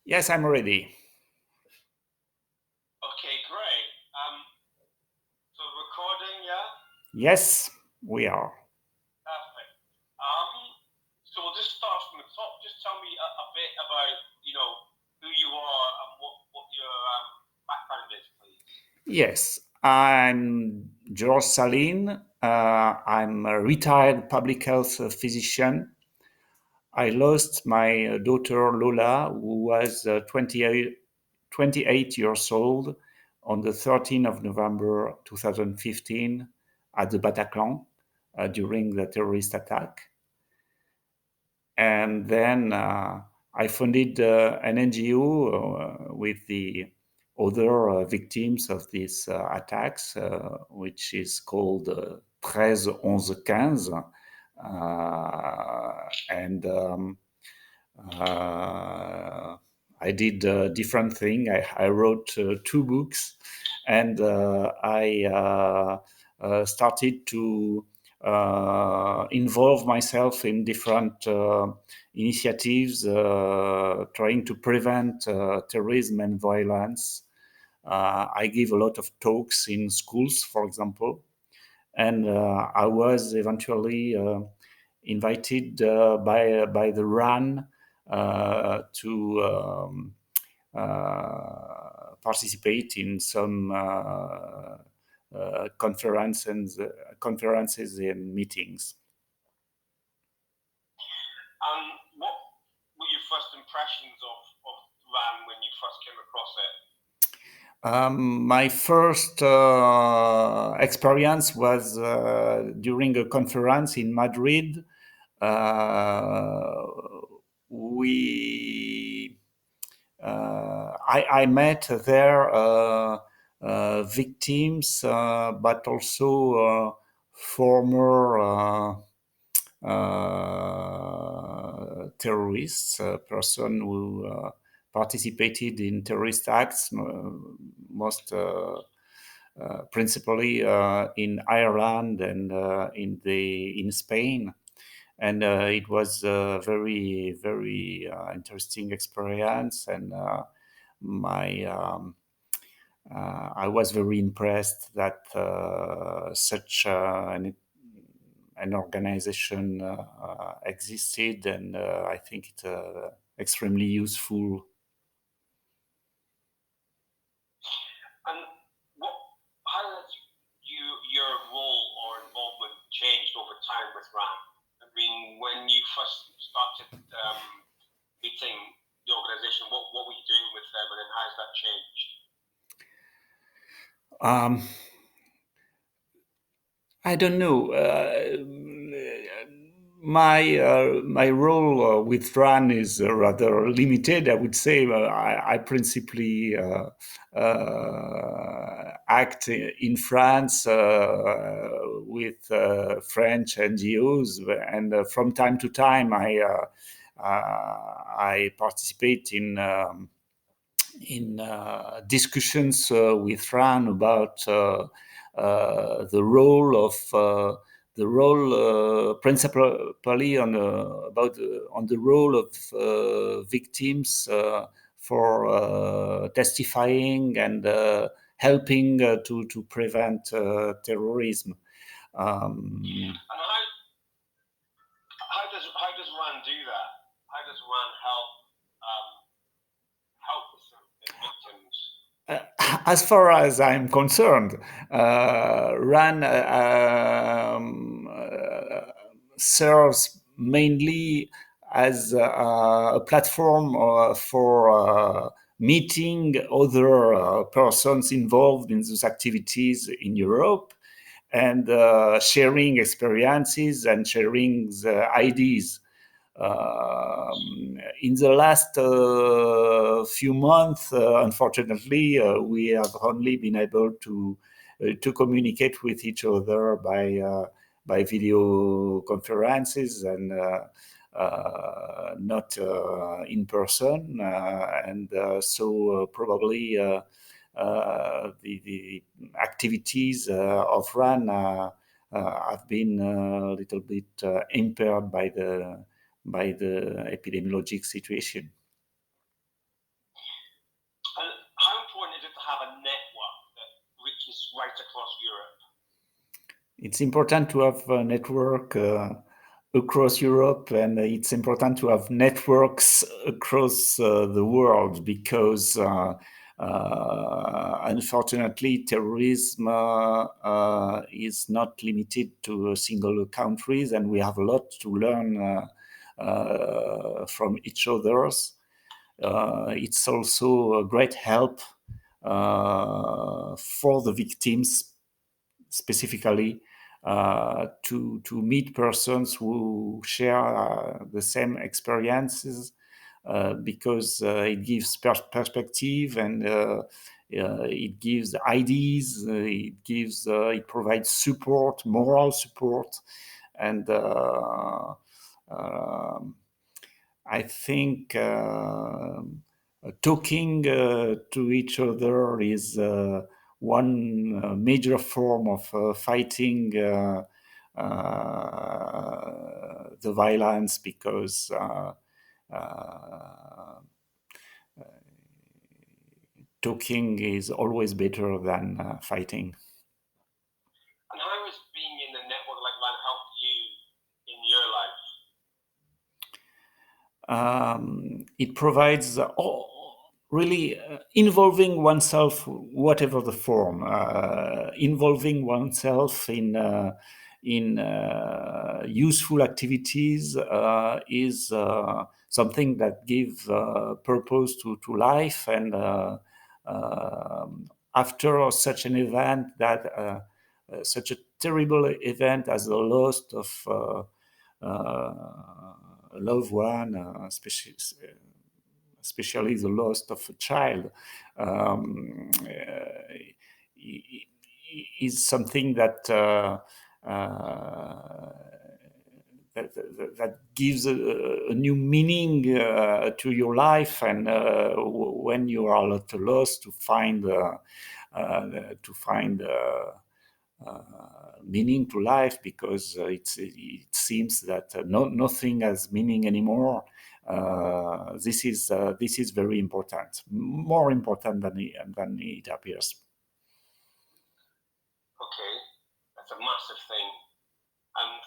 Yes, I'm ready. Okay, great. So recording, yeah, Yes, we are. perfect. Um, so we'll just start from the top. Just tell me a bit about who you are and what your background is, please. Yes, I'm George Saline. I'm a retired public health physician. I lost my daughter Lola, who was 28 years old, on the 13th of November 2015 at the Bataclan during the terrorist attack. And then I founded an NGO with the other victims of these attacks, which is called 13 11 15. And I did different thing. I wrote two books, and I started to involve myself in different initiatives trying to prevent terrorism and violence. I give a lot of talks in schools, for example, and I was eventually invited by the RAN to participate in some conferences and meetings. What were your first impressions of RAM when you first came across it? My first experience was during a conference in Madrid. Uh, we I met there victims, but also former terrorists, a person who participated in terrorist acts, most principally in Ireland and in Spain. And it was a very interesting experience, and my I was very impressed that such an organization existed, and I think it's extremely useful. And what how has your role or involvement changed over time with RAM? I mean, when you first started meeting the organization, what were you doing with them, and then how has that changed? Um, I don't know. My role with RAN is rather limited. I would say I principally act in France with French NGOs, and from time to time I participate in discussions with RAN about the role of principally on the role of victims for testifying and helping to prevent terrorism. Um, And how does RAN do that? How does RAN help the victims? as far as I'm concerned, RAN serves mainly as a platform for meeting other persons involved in those activities in Europe, and sharing experiences and sharing the ideas. In the last few months, unfortunately, we have only been able to communicate with each other by video conferences and not in person, and so probably the activities of RAN have been a little bit impaired by the epidemiologic situation. have a network that reaches right across Europe? It's important to have a network across Europe, and it's important to have networks across the world, because unfortunately terrorism is not limited to a single countries, and we have a lot to learn from each others. It's also a great help for the victims specifically, to meet persons who share the same experiences, because it gives perspective, and it gives ideas, it provides support, moral support, and I think talking to each other is one major form of fighting the violence, because talking is always better than fighting. And how has being in a network like that helped you in your life? It provides really involving oneself, whatever the form, involving oneself in useful activities is something that gives purpose to life. And after such an event, such a terrible event as the loss of a loved one, especially the loss of a child, is something that that gives a new meaning to your life, and when you are at a loss to find meaning to life, because it seems that nothing has meaning anymore. This is very important, more important than it appears. Okay, that's a massive thing. And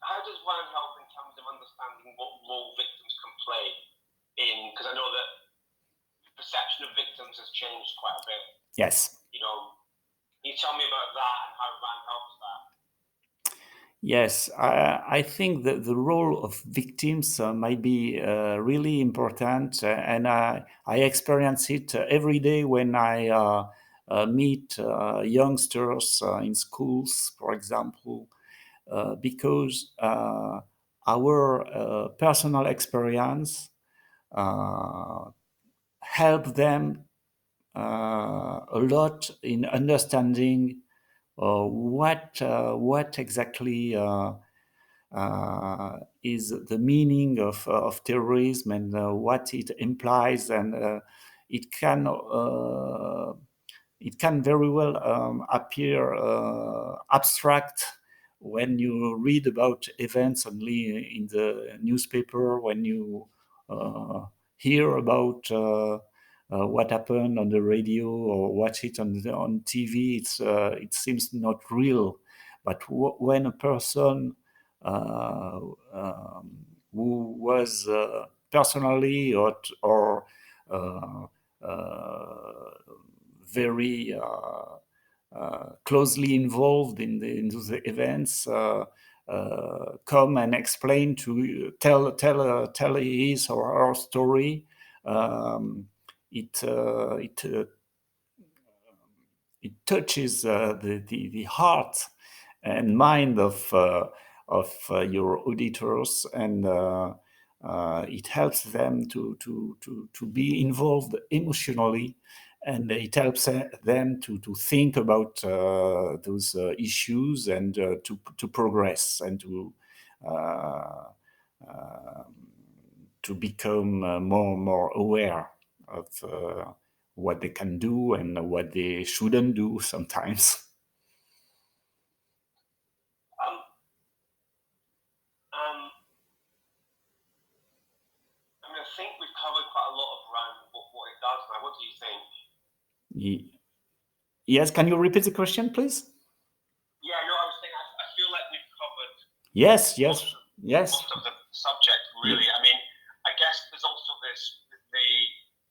how does one help in terms of understanding what role victims can play in? Because I know that the perception of victims has changed quite a bit. Yes. Can you tell me about that and how RAN helps that? Yes, I think that the role of victims might be really important, and I experience it every day when I meet youngsters in schools, for example, because our personal experience help them a lot in understanding what exactly is the meaning of terrorism, and what it implies, and it can very well appear abstract when you read about events only in the newspaper, when you hear about what happened on the radio or watch it on TV. It seems not real. But when a person who was personally or very closely involved in the events come and explain tell his or her story. It touches the heart and mind of your auditors, and it helps them to be involved emotionally, and it helps them to think about those issues, and to progress, and to become more aware of what they can do and what they shouldn't do sometimes. I mean, think we've covered quite a lot of RAN, what it does now. What do you think? Yes, can you repeat the question, please? Yeah, no, I was saying I feel like we've covered Yes. most of the subject, really. I mean, I guess there's also the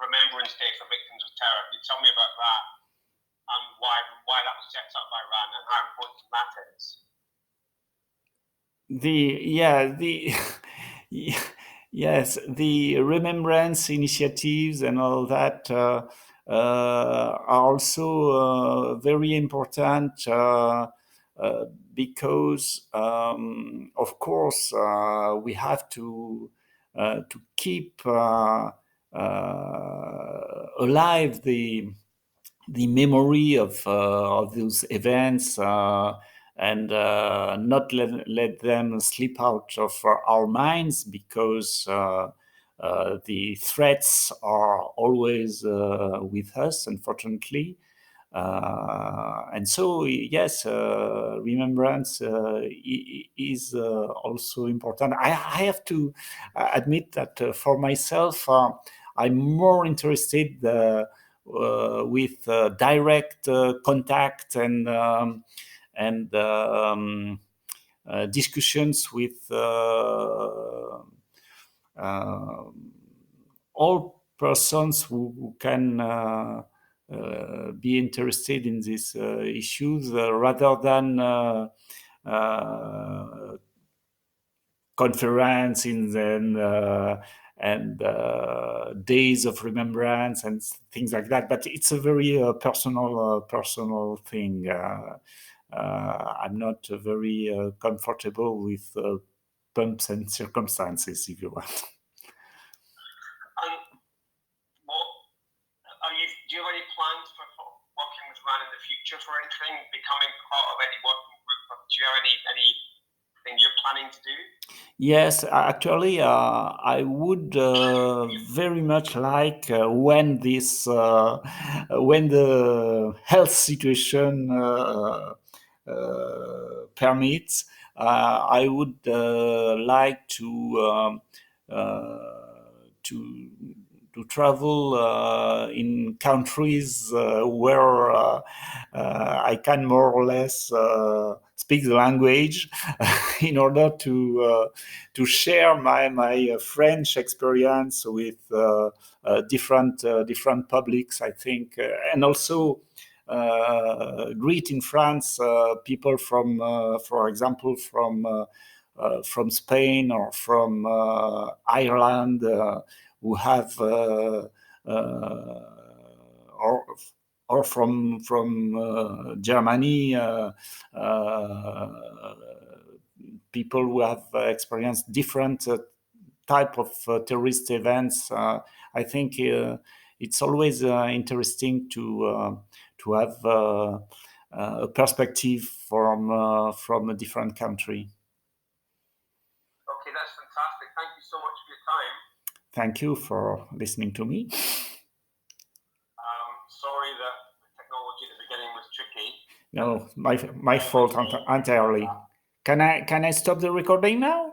Remembrance Day for Victims of Terror. Can you tell me about that and why that was set up by RAN and how important that is? Yes, the remembrance initiatives and all that are also very important because, of course, we have to keep alive the memory of those events and not let them slip out of our minds, because the threats are always with us, unfortunately. And so, yes, remembrance is also important. I have to admit that for myself, I'm more interested with direct contact and discussions with all persons who can be interested in these issues, rather than conferences and days of remembrance and things like that. But it's a very personal thing. I'm not very comfortable with pomps and circumstances, if you want. Do you have any plans for working with RAN in the future for anything, becoming part of any working group? Do you have anything you're planning to do? Yes, actually, I would very much like when the health situation permits, I would like to travel in countries where I can more or less speak the language, in order to share my French experience with different publics, I think, and also greet in France people from, for example, from Spain or from Ireland, who have or from Germany, people who have experienced different type of terrorist events. I think it's always interesting to have a perspective from a different country. Okay, that's fantastic. Thank you so much for your time. Thank you for listening to me. Sorry that the technology at the beginning was tricky. No, my fault entirely. Can I stop the recording now?